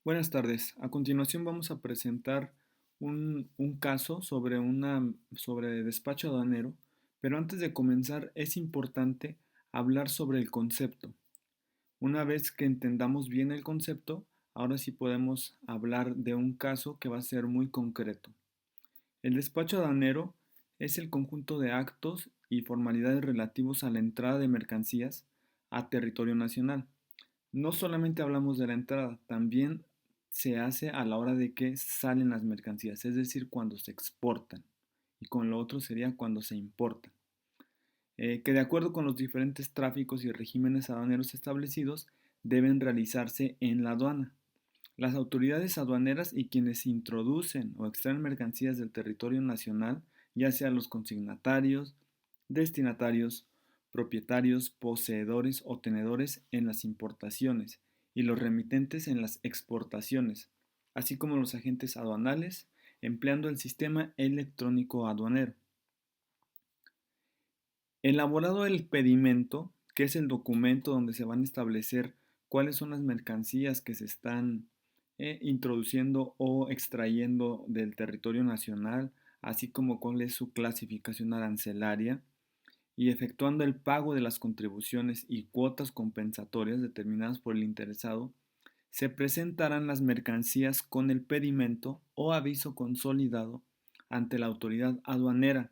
Buenas tardes. A continuación vamos a presentar un caso sobre despacho aduanero, pero antes de comenzar es importante hablar sobre el concepto. Una vez que entendamos bien el concepto, ahora sí podemos hablar de un caso que va a ser muy concreto. El despacho aduanero es el conjunto de actos y formalidades relativos a la entrada de mercancías a territorio nacional. No solamente hablamos de la entrada, también se hace a la hora de que salen las mercancías, es decir, cuando se exportan. Y con lo otro sería cuando se importan. Que de acuerdo con los diferentes tráficos y regímenes aduaneros establecidos, deben realizarse en la aduana. Las autoridades aduaneras y quienes introducen o extraen mercancías del territorio nacional, ya sean los consignatarios, destinatarios, propietarios, poseedores o tenedores en las importaciones y los remitentes en las exportaciones, así como los agentes aduanales, empleando el sistema electrónico aduanero. Elaborado el pedimento, que es el documento donde se van a establecer cuáles son las mercancías que se están introduciendo o extrayendo del territorio nacional, así como cuál es su clasificación arancelaria, y efectuando el pago de las contribuciones y cuotas compensatorias determinadas por el interesado, se presentarán las mercancías con el pedimento o aviso consolidado ante la autoridad aduanera.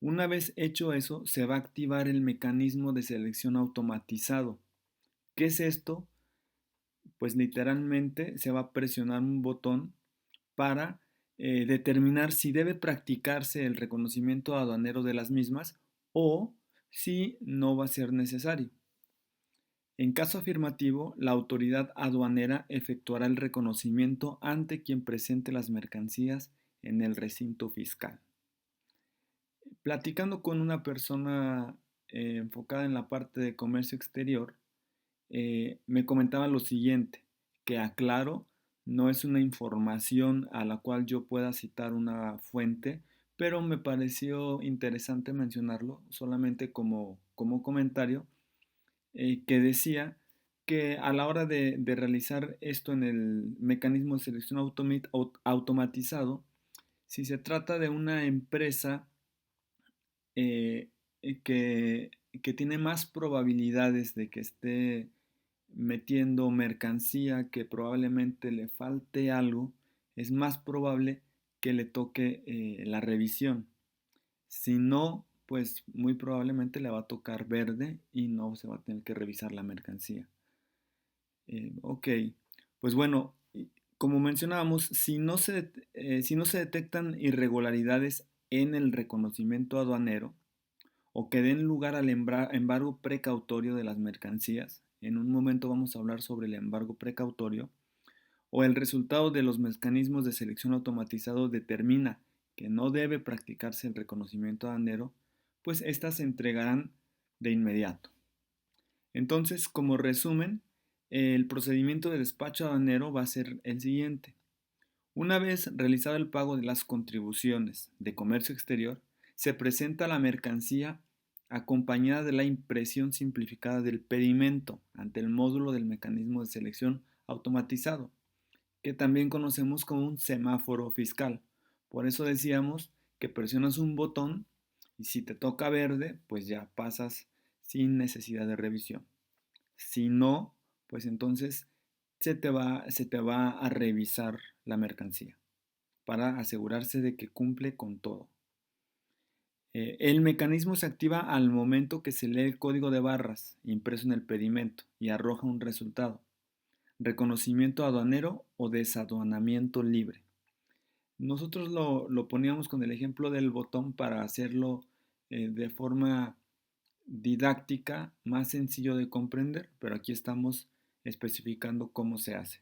Una vez hecho eso, se va a activar el mecanismo de selección automatizado. ¿Qué es esto? Pues literalmente se va a presionar un botón para determinar si debe practicarse el reconocimiento aduanero de las mismas o si no va a ser necesario. En caso afirmativo, la autoridad aduanera efectuará el reconocimiento ante quien presente las mercancías en el recinto fiscal. Platicando con una persona enfocada en la parte de comercio exterior, me comentaba lo siguiente, que aclaro, no es una información a la cual yo pueda citar una fuente, pero me pareció interesante mencionarlo solamente como comentario, que decía que a la hora de realizar esto en el mecanismo de selección automatizado, si se trata de una empresa eh, que, que tiene más probabilidades de que esté metiendo mercancía que probablemente le falte algo, es más probable que le toque la revisión. Si no, pues muy probablemente le va a tocar verde y no se va a tener que revisar la mercancía. Ok, pues bueno, como mencionábamos, si no se detectan irregularidades en el reconocimiento aduanero, o que den lugar al embargo precautorio de las mercancías. En un momento vamos a hablar sobre el embargo precautorio. O el resultado de los mecanismos de selección automatizado determina que no debe practicarse el reconocimiento aduanero, pues éstas se entregarán de inmediato. Entonces, como resumen, el procedimiento de despacho aduanero va a ser el siguiente. Una vez realizado el pago de las contribuciones de comercio exterior, se presenta la mercancía acompañada de la impresión simplificada del pedimento ante el módulo del mecanismo de selección automatizado, que también conocemos como un semáforo fiscal. Por eso decíamos que presionas un botón y si te toca verde, pues ya pasas sin necesidad de revisión. Si no, pues entonces se te va a revisar la mercancía para asegurarse de que cumple con todo. El mecanismo se activa al momento que se lee el código de barras impreso en el pedimento y arroja un resultado: reconocimiento aduanero o desaduanamiento libre. Nosotros lo poníamos con el ejemplo del botón para hacerlo de forma didáctica, más sencillo de comprender, pero aquí estamos especificando cómo se hace.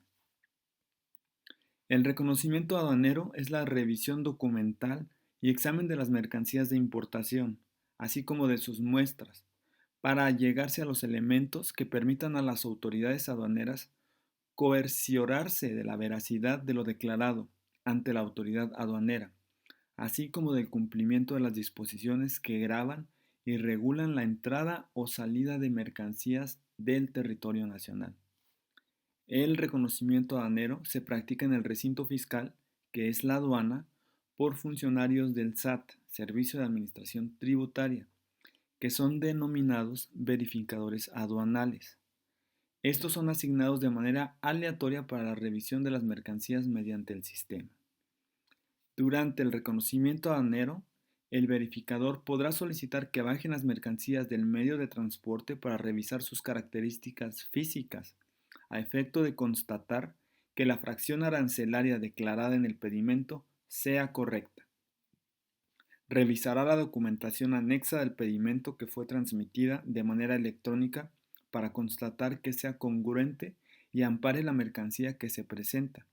El reconocimiento aduanero es la revisión documental y examen de las mercancías de importación, así como de sus muestras, para llegarse a los elementos que permitan a las autoridades aduaneras coerciorarse de la veracidad de lo declarado ante la autoridad aduanera, así como del cumplimiento de las disposiciones que gravan y regulan la entrada o salida de mercancías del territorio nacional. El reconocimiento aduanero se practica en el recinto fiscal, que es la aduana, por funcionarios del SAT, Servicio de Administración Tributaria, que son denominados verificadores aduanales. Estos son asignados de manera aleatoria para la revisión de las mercancías mediante el sistema. Durante el reconocimiento aduanero, el verificador podrá solicitar que bajen las mercancías del medio de transporte para revisar sus características físicas, a efecto de constatar que la fracción arancelaria declarada en el pedimento sea correcta. Revisará la documentación anexa del pedimento que fue transmitida de manera electrónica para constatar que sea congruente y ampare la mercancía que se presenta.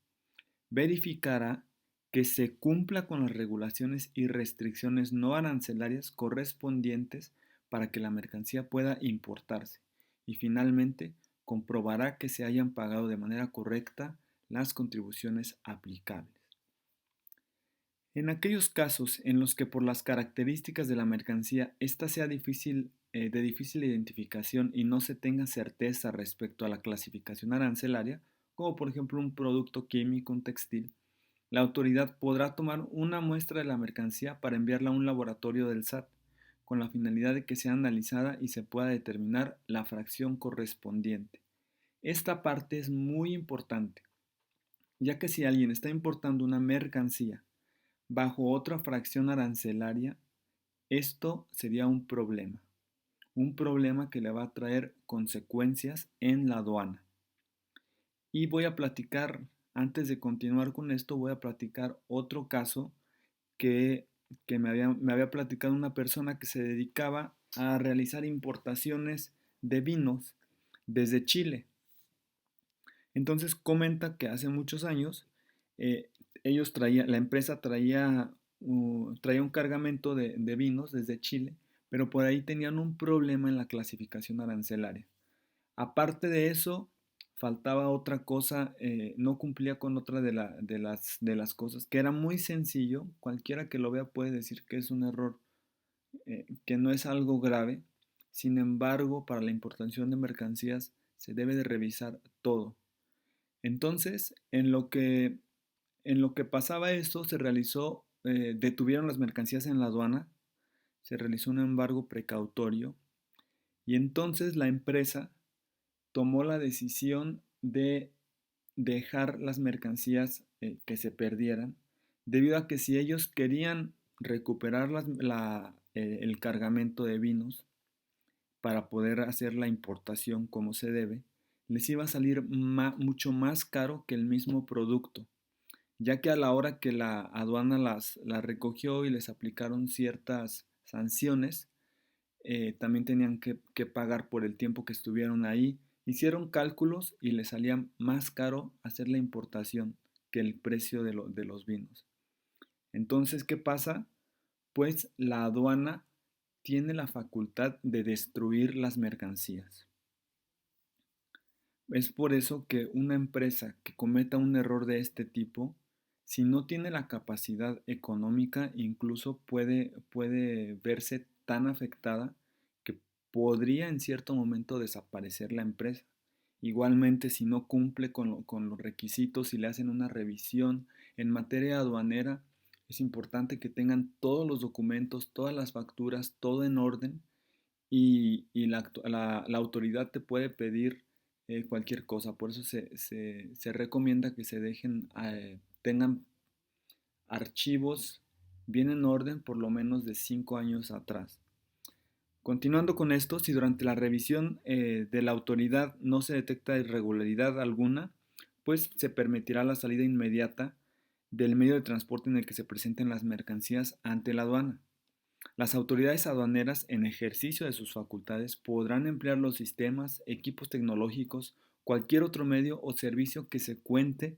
Verificará que se cumpla con las regulaciones y restricciones no arancelarias correspondientes para que la mercancía pueda importarse. Y finalmente, comprobará que se hayan pagado de manera correcta las contribuciones aplicables. En aquellos casos en los que por las características de la mercancía ésta sea de difícil identificación y no se tenga certeza respecto a la clasificación arancelaria, como por ejemplo un producto químico, un textil, la autoridad podrá tomar una muestra de la mercancía para enviarla a un laboratorio del SAT, con la finalidad de que sea analizada y se pueda determinar la fracción correspondiente. Esta parte es muy importante, ya que si alguien está importando una mercancía bajo otra fracción arancelaria, esto sería un problema que le va a traer consecuencias en la aduana. Y voy a platicar, antes de continuar con esto, voy a platicar otro caso que, que me había platicado una persona que se dedicaba a realizar importaciones de vinos desde Chile. Entonces comenta que hace muchos años eh, la empresa traía un cargamento de vinos desde Chile, pero por ahí tenían un problema en la clasificación arancelaria. Aparte de eso, faltaba otra cosa, no cumplía con otra de las cosas, que era muy sencillo, cualquiera que lo vea puede decir que es un error, que no es algo grave. Sin embargo, para la importación de mercancías se debe de revisar todo. Entonces, en lo que pasaba esto, detuvieron las mercancías en la aduana, se realizó un embargo precautorio y entonces la empresa tomó la decisión de dejar las mercancías que se perdieran, debido a que si ellos querían recuperar el cargamento de vinos para poder hacer la importación como se debe, les iba a salir mucho más caro que el mismo producto, ya que a la hora que la aduana las recogió y les aplicaron ciertas sanciones, también tenían que pagar por el tiempo que estuvieron ahí. Hicieron cálculos y les salía más caro hacer la importación que el precio de los vinos. Entonces, ¿qué pasa? Pues la aduana tiene la facultad de destruir las mercancías. Es por eso que una empresa que cometa un error de este tipo, si no tiene la capacidad económica, incluso puede verse tan afectada que podría en cierto momento desaparecer la empresa. Igualmente, si no cumple con los requisitos y le hacen una revisión en materia aduanera, es importante que tengan todos los documentos, todas las facturas, todo en orden, y la autoridad te puede pedir cualquier cosa. Por eso se recomienda que tengan archivos bien en orden por lo menos de 5 años atrás. Continuando con esto, si durante la revisión de la autoridad no se detecta irregularidad alguna, pues se permitirá la salida inmediata del medio de transporte en el que se presenten las mercancías ante la aduana. Las autoridades aduaneras, en ejercicio de sus facultades, podrán emplear los sistemas, equipos tecnológicos, cualquier otro medio o servicio que se cuente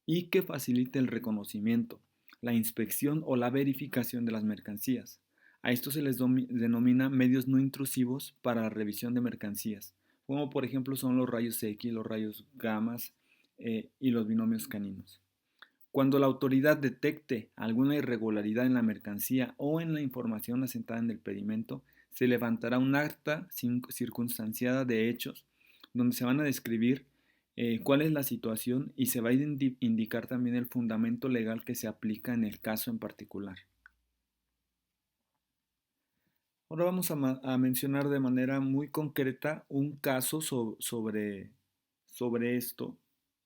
y que facilite el reconocimiento, la inspección o la verificación de las mercancías. A esto se les denomina medios no intrusivos para la revisión de mercancías, como por ejemplo son los rayos X, los rayos gamas y los binomios caninos. Cuando la autoridad detecte alguna irregularidad en la mercancía o en la información asentada en el pedimento, se levantará un acta circunstanciada de hechos donde se van a describir cuál es la situación y se va a indicar también el fundamento legal que se aplica en el caso en particular. Ahora vamos a mencionar de manera muy concreta un caso sobre esto,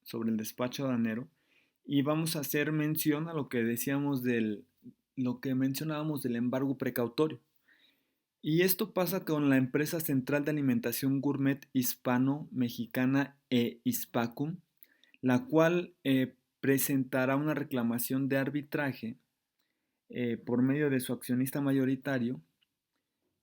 sobre el despacho aduanero, y vamos a hacer mención a lo que decíamos lo que mencionábamos del embargo precautorio. Y esto pasa con la empresa Central de Alimentación Gourmet Hispano-Mexicana Hispacum, la cual presentará una reclamación de arbitraje por medio de su accionista mayoritario,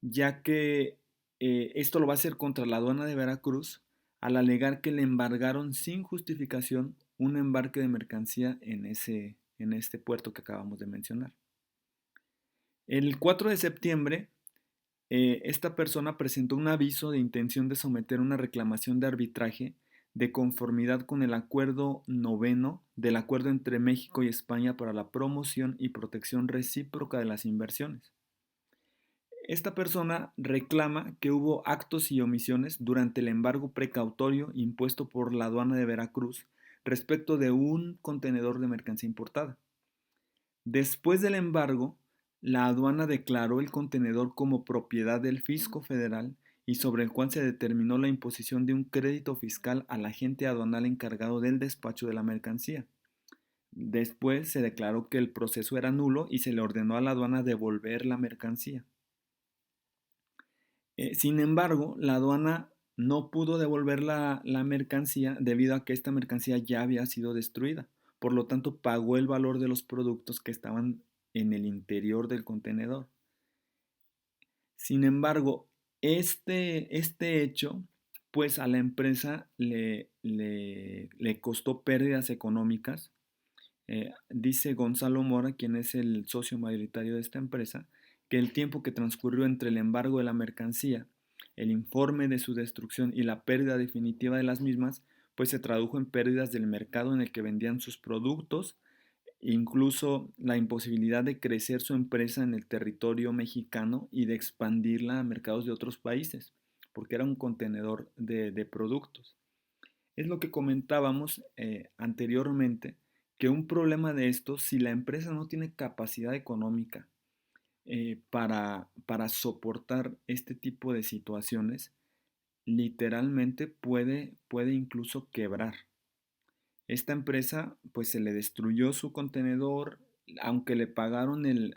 ya que esto lo va a hacer contra la aduana de Veracruz al alegar que le embargaron sin justificación un embarque de mercancía en este puerto que acabamos de mencionar. El 4 de septiembre, esta persona presentó un aviso de intención de someter una reclamación de arbitraje de conformidad con el acuerdo noveno del acuerdo entre México y España para la promoción y protección recíproca de las inversiones. Esta persona reclama que hubo actos y omisiones durante el embargo precautorio impuesto por la aduana de Veracruz respecto de un contenedor de mercancía importada. Después del embargo, la aduana declaró el contenedor como propiedad del fisco federal y sobre el cual se determinó la imposición de un crédito fiscal al agente aduanal encargado del despacho de la mercancía. Después se declaró que el proceso era nulo y se le ordenó a la aduana devolver la mercancía. Sin embargo, la aduana no pudo devolver la mercancía debido a que esta mercancía ya había sido destruida. Por lo tanto, pagó el valor de los productos que estaban en el interior del contenedor. Sin embargo, este hecho, pues a la empresa le costó pérdidas económicas. Dice Gonzalo Mora, quien es el socio mayoritario de esta empresa, que el tiempo que transcurrió entre el embargo de la mercancía, el informe de su destrucción y la pérdida definitiva de las mismas, pues se tradujo en pérdidas del mercado en el que vendían sus productos, incluso la imposibilidad de crecer su empresa en el territorio mexicano y de expandirla a mercados de otros países, porque era un contenedor de productos. Es lo que comentábamos anteriormente, que un problema de esto, si la empresa no tiene capacidad económica para soportar este tipo de situaciones, literalmente puede incluso quebrar. Esta empresa pues se le destruyó su contenedor, aunque le pagaron el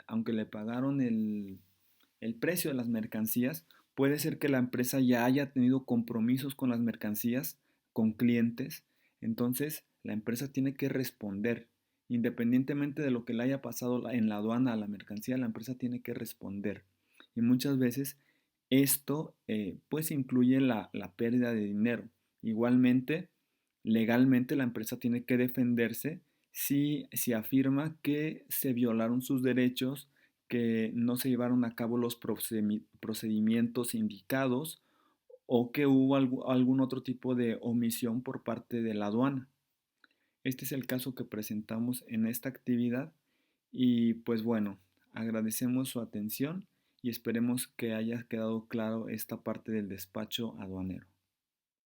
precio de las mercancías, puede ser que la empresa ya haya tenido compromisos con las mercancías, con clientes, entonces la empresa tiene que responder. Independientemente de lo que le haya pasado en la aduana a la mercancía, la empresa tiene que responder. Y muchas veces esto pues incluye la pérdida de dinero. Igualmente, legalmente la empresa tiene que defenderse si afirma que se violaron sus derechos, que no se llevaron a cabo los procedimientos indicados o que hubo algún otro tipo de omisión por parte de la aduana. Este es el caso que presentamos en esta actividad y pues bueno, agradecemos su atención y esperemos que haya quedado claro esta parte del despacho aduanero.